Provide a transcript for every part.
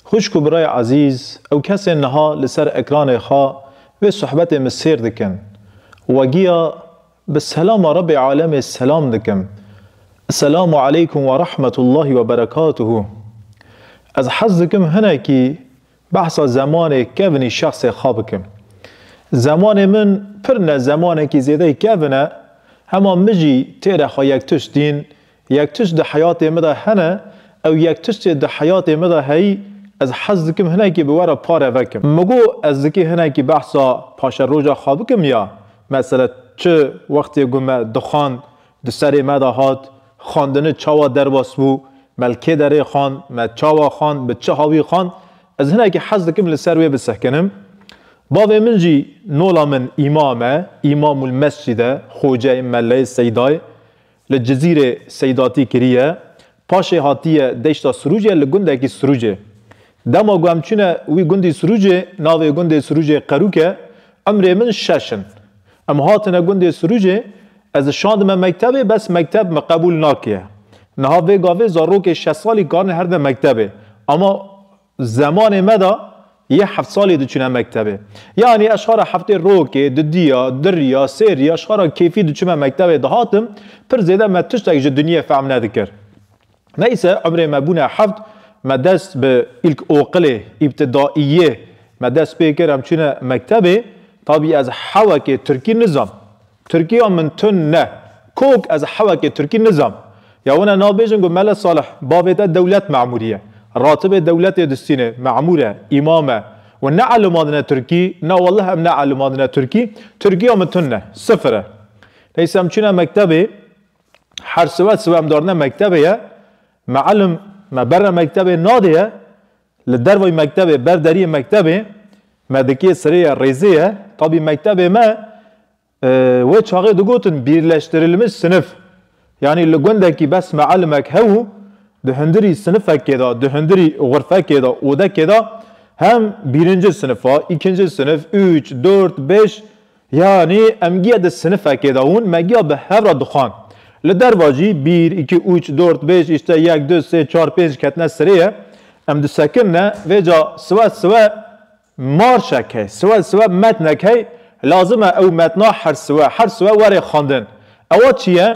خوشکو برای عزیز او کسی نها لسر اکران خوا و صحبت مسیر دکن و گیا به سلام رب عالم سلام دکم. السلام علیکم و رحمت الله و برکاته. از حظ دکم هنه که بحث زمان کونی شخص خواب کم. زمان من پرنه زمانه که زیده کونه هما مجی تیره خواه یک تش دین یک تش ده حیات مده هنه او یک تش ده حیات مده هی از حظ دکم هنه که بواره پاره وکم. مگو از دکی هنه که بحثا پاش روژا خواب کم یا مثلا چه وقتی گومه دخان ده سری مده هات خاندنه چاوا درباس بو ملکه داره خان ما چاوا خان به چه هاوی خان از هنه که حظ دکم لسروی بسکنم. باوی من جی نولا من امام المسجد خوجه مله سیدای لجزیره سیداتی کریه پاشه هاتیه دیشتا سروجه لگنده کی سروجه دما گوهم چونه وی گندی سروجه ناوی گندی سروجه قروکه عمر من ششن ام هاتنه گندی سروجه از شاندم مکتبه بس مکتب مقبول ناکیه نها وی گاوه زاروک 6 سالی کارن هر ده مکتبه اما زمان مدا یه 7 سالی دچونه مکتبه یعنی اشخار هفته روکه ددیا دریا سریا اشخار کیفی دچونه مکتبه دهاتم پر زیاده متش تاج دنیا فهم ندکر نیسه عمر مبونه 7 مدرس به ایلک اوقله ابتدائیه مدرس بکرم چونه مکتبه طبی از حوکه ترکی نظام ترکی من تن نه کوک از حوکه ترکی نظام یا ونا نابیجن گو مل صالح بابیت دولت معمولیه راتب دولت دستینه معموله امامه و نه علمادنا ترکی نه والله هم نه علمادنا ترکی هم تنه صفره لیس هم چونه مکتبه هر سوه هم دارنه مکتبه معلم ما بر مکتبه نادیه لدروی مکتبه برداری مکتبه ما دکی سریع ریزیه طبی مکتبه ما و چاقه دگوتن بیرلشترلمش سنف یعنی لگونده کی بس معلمک هو ده هندری سنفه کدا ده هندری غرفه کدا و ده کدا هم birinci sınıfa, ikinci sınıf, 3, 4, 5 yani emgiye de sınıfa keda un megiye be hevra dukhan. Le dervacı 1, 2, 3, 4, 5 işte 1, 2, 3, 4, 5 ketne sıraya em de sekinne veca sıva marşak hay, sıva metnek hay lazım ev metna her sıva vare xandın. Ava çiye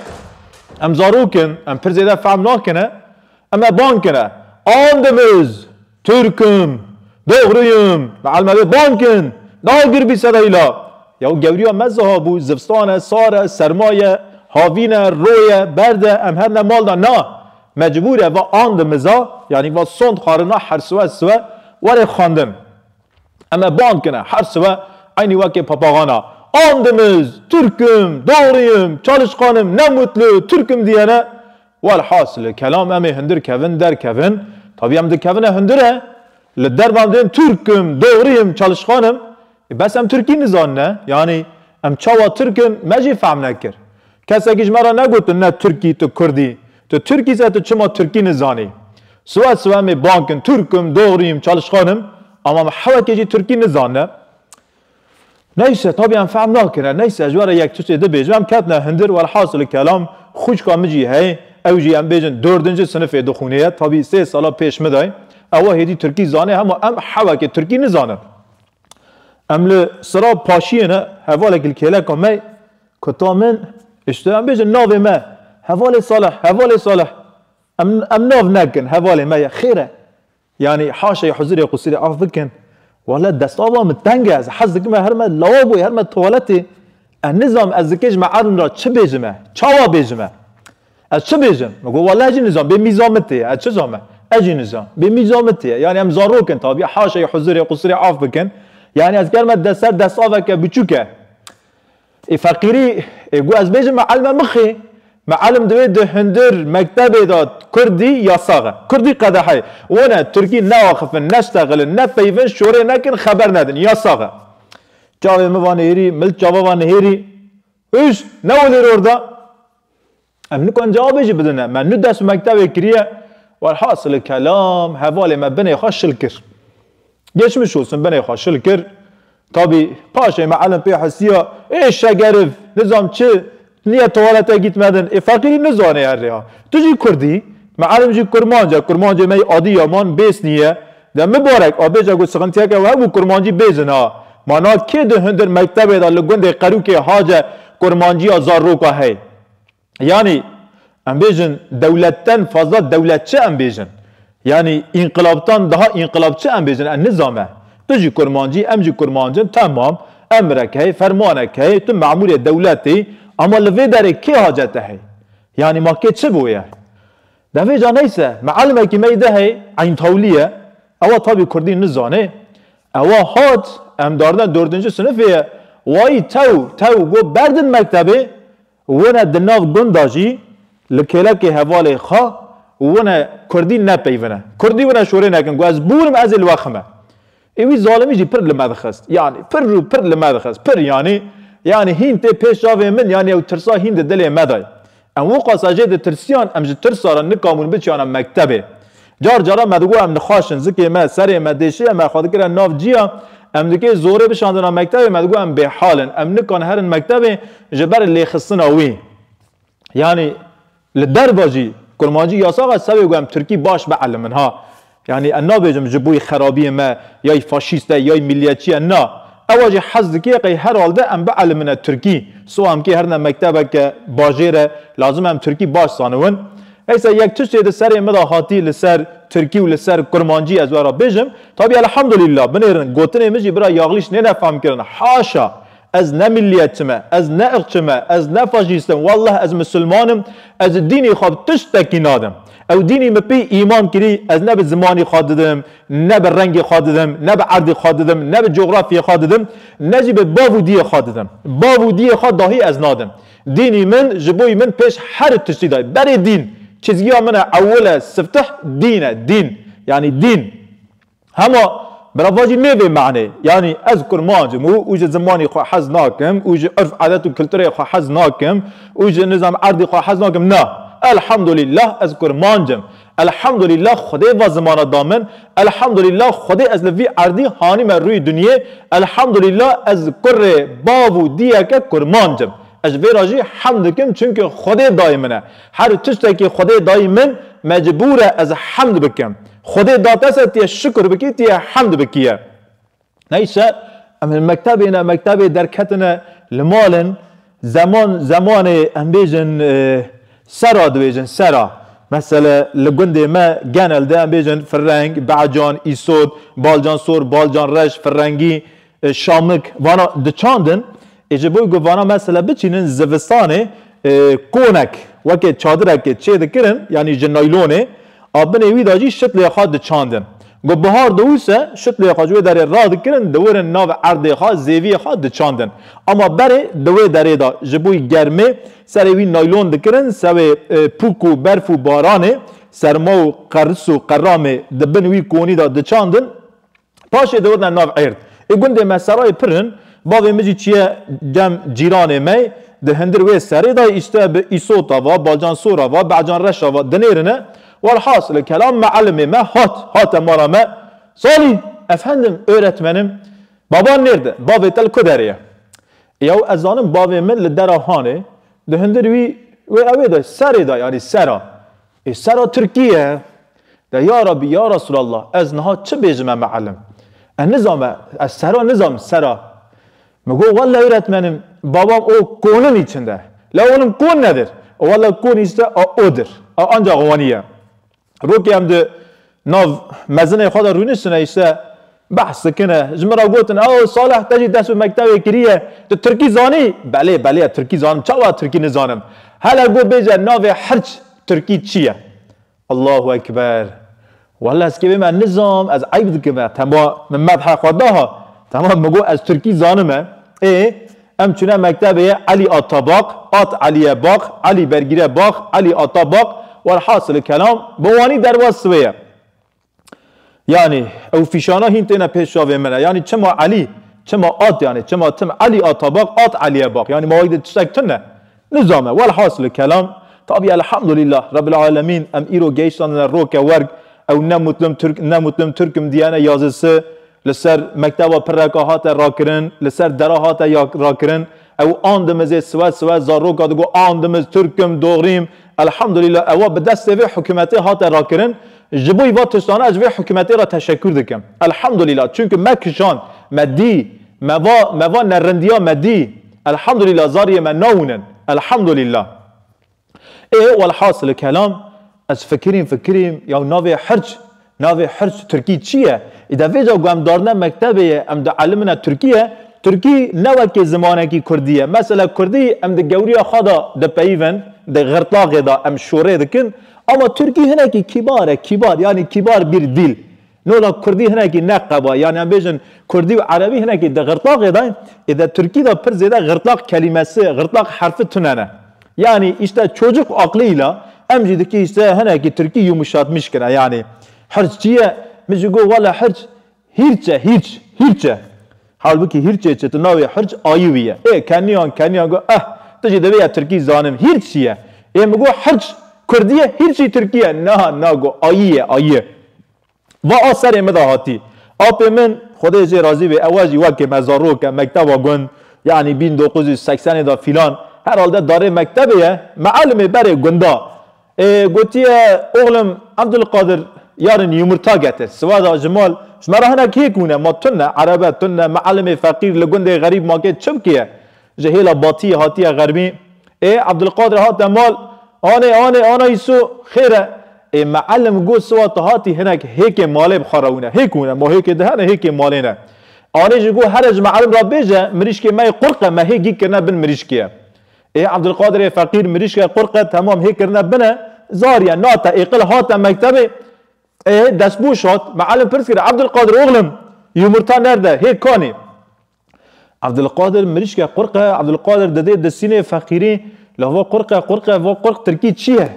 em zarukin, em pirzede fahm nakine ama bankine andımız Türk'üm doğruyum almadı bankın nagir bir sadayla ya gevriya mezha bu zivstane sare sermaye havine roye berde em her ne malda na mecbure ve andımıza yani ve son karına her sıva var xandın ama bankine her sıva aynı vakit papagana andımız Türk'üm doğruyum çalışkanım ne mutlu Türk'üm diyene والحاصل kelam emi hındır kevin der kevin tabi em de kevine hındırı le derbam dedim Türk'üm doğruyum çalışkanım bes em Türk'ü nizanne yani em çava Türk'üm meci fahm nekir kesekiş mera ne gotun ne Türk'ü tu Kurdi tu Türk'ü ise tu çima Türk'ü nizani suva mi bankın Türk'üm doğruyum çalışkanım ama havakeci Türk'ü nizanne neyse tabi em fahm nekir neyse ecvara yek tüse de bejim em ketne hındır velhasıl kelam خوشکا مجی هی اوجی ام بیجن 4. sınıf دخونیه tabi 3 سالا پیش مدای اوه هدی ترکی زانه هم ام حوا که ترکی نزانه امل سرا پاشیه نه حواله کل کله کمی کتامن اشته ام بیجن ناوه ما حواله صالح ام ناو نکن حواله ما خیره yani حاشا حضور قصير عفوا ولا دستاوا متنگه از حظ که هر ما لوابو هر ما توالتی النظام از ذکیش معلوم را چه بیجمه چاوا بیجمه از چه بیجم مگو والله اجی نظام به میزامتیه از چه زامه اجی نظام به میزامتیه yani هم زارو کن طبیعی حاشا حضور قصری عف بکن yani از گرم دست آوه که بچوکه فقیری گو از بیجم معلم مخی معلم دوید هندر مکتب داد کردی یاساغه کردی قدحه ونه ترکی نواخفن نشتغلن نفیفن شوره نکن خبر ندن یاساغه جاوه موانه هیری ملک جاوه هیری ایش نوالیر orada ام نکن جوابیجی بدونه من نو دست مکتبه کریه والحاصل کلام حواله ما بنی خواه شل کر geçmiş olsun beni خواه شل کر tabi paşa معلم پی حسیه ای شگرف نظام چه niye tuvalete gitmedin fakiri ne zane yer ya tuji kurdi معلم جی کرمانجا می عادی یامان بیس نیه ده مبارک آبیجا گو سخنتیه که و کرمانجی بیزن ها مانا که ده هندر مکتبه دا لگوند قرو که حاجه کرمانجی آزار رو که هی یعنی ام بیجن دولتن فضا دولت چه ام بیجن یعنی انقلابتان daha انقلاب چه ام بیجن نظامه تو جی کرمانجی ام جی کرمانجن تمام امرک هی فرمانک هی تو معمول دولتی اما لوی داره کی حاجته هی یعنی ما که چه بویه دوی جا نیسه معلمه که میده هی عین تولیه اوا طبی کردی نزانه اوا هات ام داردن دوردنجی سنفیه وای تو گو بردن مکتبه ونه دناف گنداجی لکلک حواله خوا ونه کردی نپیونه کردی ونه شوره نکن گو از بورم از الوخمه ایوی ظالمی جی پر لمدخست یعنی پر لمدخست پر یعنی هین ته پیش آوه من یعنی او ترسا هین ده دل مدای ام وقا ساجه ده ترسیان ام جی ترسا را نکامون بچیانم مکتبه جارا مدگو ام نخواشن زکی ما سر ما دیشه ام خواهد کرن ناف جیا ام دکی زوره بشاندن مکتبه مدگو ام به حالن ام نکان هرن مکتبه جبر لی خصن اوی یعنی لدر باجی کرمانجی یاساق سوی گویم ترکی باش بعلمنها یعنی انا بیجم جبوی خرابی ما یای فاشیسته یای ملیتچی انا اواجی حزد کی قی هر حالده ام بعلمنا ترکی سو ام کی هرنا مکتبه که باجیره لازم ام ترکی باش سانون ایسا یک تشتی ده سر مدا هاتی لسر ترکی و لسر کرمانجی از ورا بیجم طبعا الحمدلله بنیرن گوتنه مجی برا یاغلیش نه نفهم کردن حاشا از نه ملیتمه از نه اقچمه از نه فاشیستم والله از مسلمانم از دینی خواب تشتکی نادم او دینی مپی ایمان کری از نه به زمانی خاددم نه به رنگی خاددم نه به عرضی خاددم نه به جغرافی خاددم نه به باودی خاددم باودی خاد داهی از نادم دینی من جبوی من پیش هر تشتی دای بری دین چیزی من اول سفتح دین یعنی دین هما برافاجی نوی معنی یعنی از کرمانجم اوج زمانی خو حز ناکم اوج عرف عادت و کلتوری خو حز ناکم اوج نظام عرضی خو حز ناکم نه الحمدلله از کرمانجم الحمدلله خدای و زمان دامن الحمدلله خدای از لوی عرضی هانی من روی دنیا الحمدلله از کر باو دیه که کرمانجم از ویراجی حمد کم چونکه خدای دایمنه هر چیزی که خدای دایمن مجبوره از حمد بکم خدای داتسه تیه شکر بکی تیه حمد بکیه نیشه ام المکتب اینا مکتب درکتنا لمالن زمان ام بیجن سرا دویجن سرا مثلا لگند ما گنل ده ام بیجن فرنگ بعجان ایسود بالجان سور بالجان رش فرنگی شامک وانا دچاندن اجبوی گوانا مثلا بچینن زوستانه کونک وکه چادرک چه دکرن یعنی جنایلونه آبن ایوی داجی شتل خاد چاندن گو بهار دوسه شتل خاجوی در راد کرن دورن ناو عرض خاد زیوی خاد چاندن اما بره دوی دره دا جبوی گرمه سروی نایلون دکرن سوی پوکو برف و بارانه سرما و قرص و قرامه دبنوی کونی دا چاندن پاش دورن ناو عرض ای گنده مسرای پرن باوی مجی چیه جم جیران می ده هندر وی سری دا ایسته به ایسوتا و باجان سورا و بعجان رشا و دنیرنه والحاصل kelam معلمي ما هات مرا ما صالي efendim öğretmenim baban nerede babı tel kuderiye ya azanım babı من لدرهانه ده هندر وی اوی ده سری دا yani سرا سرا ترکیه ده یا ربی یا رسول الله از نها چه بیجمه معلم النظام از سرا نظام سرا میگو والله öğretmenim babam o konun içinde la onun kon nedir والله kon işte odur ancak ovaniye روکی هم ده ناو مزنه خود رو نیستن ایسته بحث کنه جمرا گوتن او صالح تجی دست مکتب کریه تو ترکی زانی بله ترکی زانم چاوا ترکی نزانم هلا گو بیجه ناو حرچ ترکی چیه الله اکبر والله از که من نظام از عیب دکمه تمام من مدح خداها تمام مگو از ترکی زانمه ام چونه مکتبه علی آطاباق آت علی باق علی برگیره باق علی آطاباق والحاصل الكلام بواني درواز سوية يعني او فيشانا هنتنا پیشاوه منه يعني چما علي چما آت يعني چما تم علي آطاباق آت علي باق يعني موايد تشتكتنه نظامه والحاصل الكلام طبيعي الحمد لله رب العالمين ام ايرو جيشتان روكا ورق او نمتلم تركم ديانا يازسه لسر مكتبه پرکاهات راکرن لسر دراهات راکرن او آندمز سوا زاروکا دگو آندمز ترکم دوغریم الحمدلله او به دست وی حکومتی هات راکرن جبوی و تشتانه اجوی حکومتی را تشکر دکم الحمدلله چونکه مکشان مدی موا نرندیا مدی الحمدلله زاری من ناونن الحمدلله والحاصل کلام از فکریم یا ناوی حرج ترکی چیه؟ اذا ویجا گم دارنا مکتبه ام ده علمنا ترکی نوه که زمانه کی کردیه مثلا کردی ام ده گوری خدا ده پیون ده غرطاق دا ام شوره دکن اما ترکی هنه کی کبار یعنی کبار بیر دیل نولا کردی هنه کی نقبا یعنی ام بیجن کردی و عربی هنه کی ده غرطاق دا اذا ترکی دا پر زیده غرطاق کلمسی غرطاق حرف تنانه yani işte çocuk aklıyla emcideki işte hani ki Türkiye yumuşatmış kına yani hırçıya mecgo valla hırç hirçe halbuki hirçe çetin navi hırç ayıviye kendiyan go teci de ya Türkiye zanım hirçiye mego hırç Kürdiye hirçi Türkiye na go ayı ve asar medahati apemin Xudayce razı ve avaji vaki mezarroka mektaba gun yani 1980 da filan herhalde dare mektebiye mealimi beri gunda gotiye oğlum Abdülkadir yarın yumurta getir sıvada cemal şmerahına kekune ma tunne arabe tunne mealimi fakir legunde garib maket çımkiye cehila batiye hatiye garbi Abdülkadir hat demal ana isu khire mealim go sıvata hati henek heke male bkharaune hekune ma heke dehane heke malene ana jigo heraj mealim rabbeje mirişke may qurqa ma hegi kena bin mirişkiye Abdülkadir fakir mirişke qurqa tamam hekerna bina zariya nata iqil hata mektebi destbuş hat mealim perskir Abdülkadir oğlum yumurta nerede hekani Abdülkadir mirişke qurqa Abdülkadir dedi desine fakiri lava qurqa ve qurq Türkiye çiye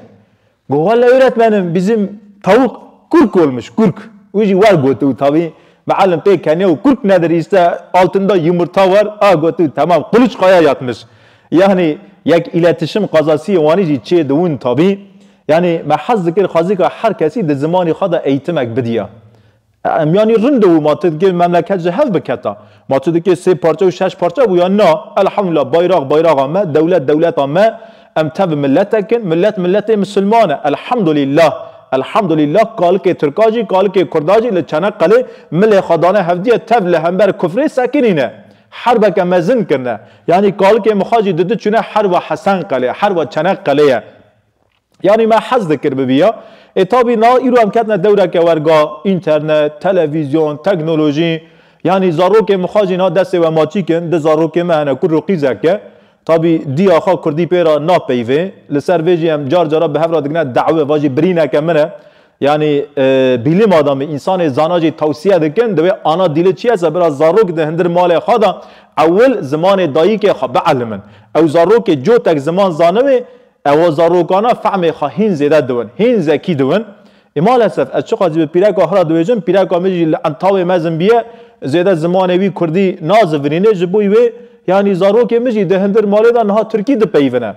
Valla öğretmenim bizim tavuk kurk olmuş kurk. Uji var gotu tabi. Mealim pek kanya kurk nedir işte altında yumurta var. Gotu tamam kılıç kaya yatmış. Yani yak iletişim kazası vanici çe devun tabi. Yani mahaz zikir khazika herkesi de zamanı khada eğitimek bidiya. Yani rındu matedki memleket cehav bekata. Matedki se parça ve şeş parça bu ya na. Elhamdülillah bayrak ama devlet ama ام تب ملتکن ملت مسلمانه الحمدلله قال که ترکاجی قال که کرداجی لچنق قلی مل خدانه هفدیه تب لهمبر کفری ساکنینه حرب که مزن کنه یعنی قال که مخاجی دده چونه حرب حسن قلی حرب چنق قلیه یعنی ما حز ذکر ببیا اتابی نا ایرو هم کتنه دوره که ورگا اینترنت تلویزیون تکنولوژی یعنی زارو که مخاجی نا دسته و ماچی کن ده زارو که مهنه کر رقیزه که طبی دی آخا کردی پیرا ناپیوه لسر ویجی هم جارا به هفرا دگنه دعوه واجی برینه که منه یعنی بیلیم آدمی انسان زاناجی توصیه دکن دوی آنا دیل چی هست برا زاروک ده هندر مال خدا اول زمان دایی که خواه بعلمن او زاروک جو تک زمان زانوه او زاروکانا فعم خواه هین زیده دون هین زکی دون اما لسف از چه قاضی به پیرک آخرا دویجن پیرک آمیجی انتاوی مزن بیه زیده زمانوی کردی نازورینه جبوی وی yani zaroke miji de hendir maleda naha Türkiye de peyvene.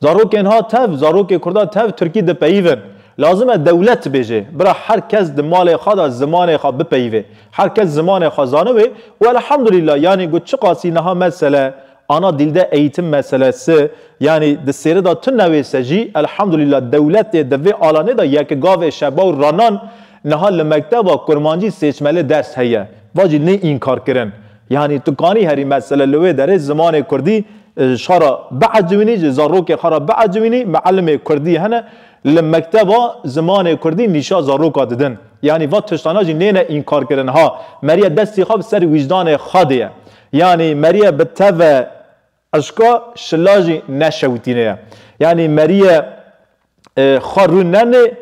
Zaroke naha tev, zaroke kurda tev Türkiye de peyven. Lazım e devlet beje. Bira herkes de male khada zamane kha bepeyve. Herkes zamane khazanı ve elhamdülillah yani guçqasi naha mesele ana dilde eğitim meselesi yani de serida tünnevi seji elhamdülillah devlet de ve alane da yak gave şeba ranan naha le mekteba kurmancı seçmeli ders heye. Vacil ne inkar kirin. Yani tukani heri mesele lüve dere zamanı Kurdi şara ba'cvini zarroke khara ba'cvini muallime Kurdi hene lemekteba zamanı Kurdi nişa zarroka dedin. Yani vat tştanajı nene inkar kirin ha Mariye desti khab ser vicdanı khadiye. Yani Mariye beteve aşka şilajı neşevtine. Yani Mariye kharunne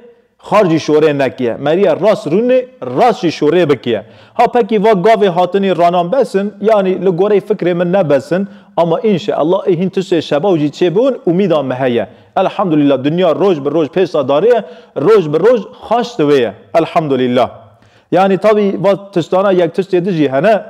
خارجی شوره نکیه مریا راست رونه راست شوره بکیه ها پکی و گاوی هاتنی رانان بسن یعنی لگوره فکر من نبسن اما انشاءالله این تشه شباوجی چه بون امیدان مهیه الحمدلله دنیا روز به روز پیسا داره روز به روز خاش دویه الحمدلله yani tabi va tiştana yak tişte dici hene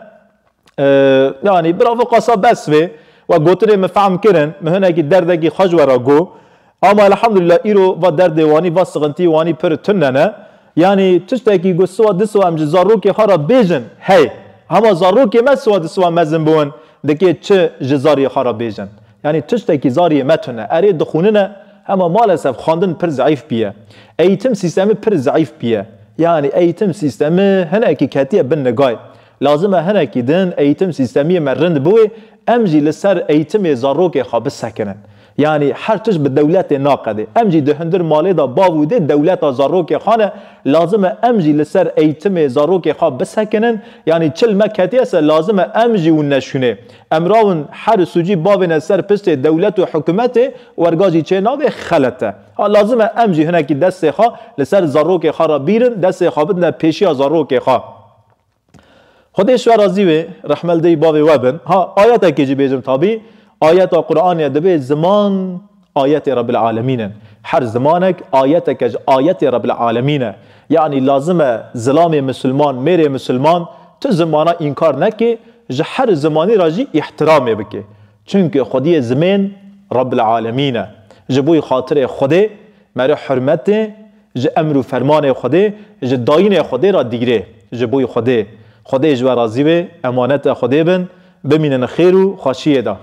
yani bravo qasa bes ve gotire mefam kirin mehne ki derdeki xajwara go ama elhamdülillah iro va derdevani va sıkıntı vani per tünnene yani tüşteki guswa diswa amci zarruki khara bejin hey ama zarruki meswa diswa mezin bun deki çe jizari khara bejin yani tüşteki zari metune eri dukhunene اما مالسف خواندن پر ضعیف بیه ایتم سیستم پر ضعیف بیه یعنی ایتم سیستم هنه کی کتیه بن نگای لازمه هنه کی دن ایتم سیستمی مرند بوی امجی لسر ایتم زاروک خواب سکنن یعنی هر چیز به دولت ناقده امجی دهندر مالی دا باوده دولت زاروک خانه لازمه امجی لسر ایتم زاروک خواب بسکنن یعنی چل مکتی است لازمه امجی و نشونه امراون هر سوجی باوین سر پست دولت و حکومت ورگاجی چه ناوه خلطه لازمه امجی هنه کی دست خواه لسر زاروک خواه را بیرن دست خواه بدن پیشی زاروک خواه خودش راضی و رحمل دی باب وبن ها آیت کی بیجم تابی آیت قرآن دبی زمان آیت رب العالمین هر زمانک آیت کج آیت رب العالمین یعنی لازمه ظلام مسلمان میره مسلمان تو زمانه انکار نکی ج هر زمانی راجی احترام بکی چونکه خودی زمین رب العالمین جبوی خاطر خوده مره حرمت ج امر و فرمان خوده ج داین خوده را دیگره جبوی خوده خدای جوار راضی به امانت خدای بن بمینن خیر و خوشیه دا